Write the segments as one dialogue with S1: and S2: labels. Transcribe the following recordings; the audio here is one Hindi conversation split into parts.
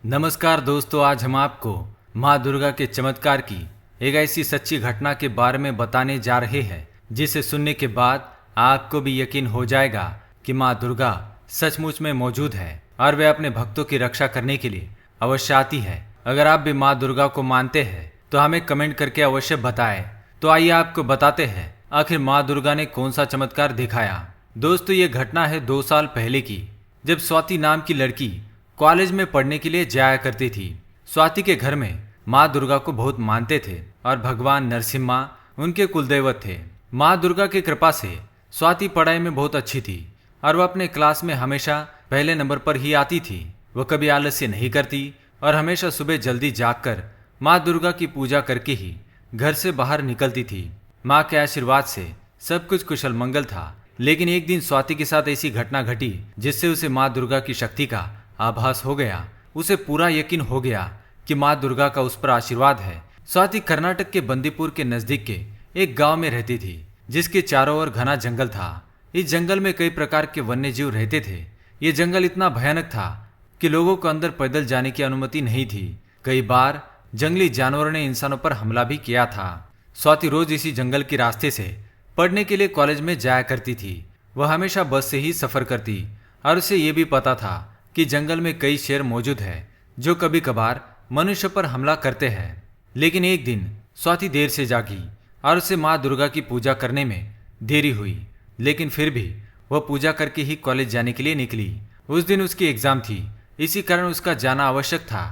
S1: नमस्कार दोस्तों, आज हम आपको माँ दुर्गा के चमत्कार की एक ऐसी सच्ची घटना के बारे में बताने जा रहे हैं जिसे सुनने के बाद आपको भी यकीन हो जाएगा कि माँ दुर्गा सचमुच में मौजूद है और वे अपने भक्तों की रक्षा करने के लिए अवश्य आती है। अगर आप भी माँ दुर्गा को मानते हैं तो हमें कमेंट करके अवश्य बताएं। तो आइए आपको बताते हैं आखिर माँ दुर्गा ने कौन सा चमत्कार दिखाया। दोस्तों, ये घटना है 2 साल पहले की, जब स्वाति नाम की लड़की कॉलेज में पढ़ने के लिए जाया करती थी। स्वाति के घर में माँ दुर्गा को बहुत मानते थे और भगवान नरसिम्हा उनके कुलदेवत थे। माँ दुर्गा की कृपा से स्वाति पढ़ाई में बहुत अच्छी थी और वह अपने क्लास में हमेशा पहले नंबर पर ही आती थी। वह कभी आलस्य नहीं करती और हमेशा सुबह जल्दी जागकर माँ दुर्गा की पूजा करके ही घर से बाहर निकलती थी। माँ के आशीर्वाद से सब कुछ कुशल मंगल था। लेकिन एक दिन स्वाति के साथ ऐसी घटना घटी जिससे उसे माँ दुर्गा की शक्ति का आभास हो गया। उसे पूरा यकीन हो गया कि माँ दुर्गा का उस पर आशीर्वाद है। स्वाति कर्नाटक के बंदीपुर के नजदीक के एक गांव में रहती थी जिसके चारों ओर घना जंगल था। इस जंगल में कई प्रकार के वन्य जीव रहते थे। ये जंगल इतना भयानक था कि लोगों को अंदर पैदल जाने की अनुमति नहीं थी। कई बार जंगली जानवरों ने इंसानों पर हमला भी किया था। स्वाति रोज इसी जंगल के रास्ते से पढ़ने के लिए कॉलेज में जाया करती थी। वह हमेशा बस से ही सफर करती और उसे ये भी पता था कि जंगल में कई शेर मौजूद है जो कभी कभार मनुष्य पर हमला करते हैं। लेकिन एक दिन स्वाति देर से जागी और उसे माँ दुर्गा की पूजा करने में देरी हुई। लेकिन फिर भी वह पूजा करके ही कॉलेज जाने के लिए निकली। उस दिन उसकी एग्जाम थी, इसी कारण उसका जाना आवश्यक था।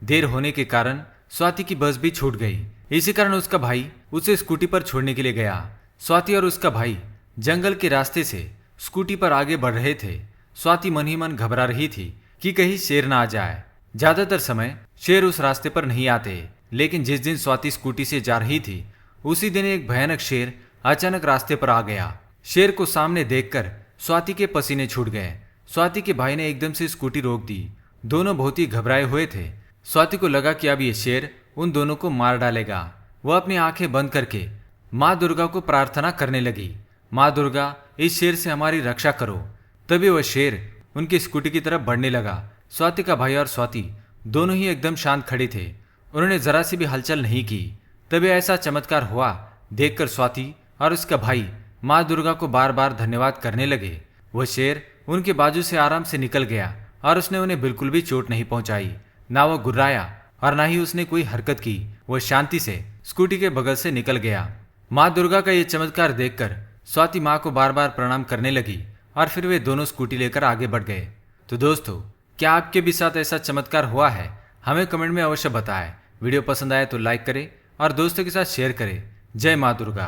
S1: देर होने के कारण स्वाति की बस भी छूट गई। इसी कारण उसका भाई उसे स्कूटी पर छोड़ने के लिए गया। स्वाति और उसका भाई जंगल के रास्ते से स्कूटी पर आगे बढ़ रहे थे। स्वाति मन ही मन घबरा रही थी कि कहीं शेर ना आ जाए। ज्यादातर समय शेर उस रास्ते पर नहीं आते, लेकिन जिस दिन स्वाति स्कूटी से जा रही थी उसी दिन एक भयानक शेर अचानक रास्ते पर आ गया। शेर को सामने देखकर स्वाति के पसीने छूट गए। स्वाति के भाई ने एकदम से स्कूटी रोक दी। दोनों बहुत ही घबराए हुए थे। स्वाति को लगा कि अब ये शेर उन दोनों को मार डालेगा। वह अपनी आंखें बंद करके माँ दुर्गा को प्रार्थना करने लगी, माँ दुर्गा, इस शेर से हमारी रक्षा करो। तभी वह शेर उनकी स्कूटी की तरफ बढ़ने लगा। स्वाति का भाई और स्वाति दोनों ही एकदम शांत खड़े थे। उन्होंने जरा सी भी हलचल नहीं की। तभी ऐसा चमत्कार हुआ देखकर स्वाति और उसका भाई माँ दुर्गा को बार बार धन्यवाद करने लगे। वह शेर उनके बाजू से आराम से निकल गया और उसने उन्हें बिल्कुल भी चोट नहीं पहुंचाई। ना वह गुर्राया और ना ही उसने कोई हरकत की। वह शांति से स्कूटी के बगल से निकल गया। माँ दुर्गा का यह चमत्कार देखकर स्वाति माँ को बार बार प्रणाम करने लगी और फिर वे दोनों स्कूटी लेकर आगे बढ़ गए। तो दोस्तों, क्या आपके भी साथ ऐसा चमत्कार हुआ है? हमें कमेंट में अवश्य बताएं। वीडियो पसंद आए तो लाइक करें और दोस्तों के साथ शेयर करें। जय माँ दुर्गा।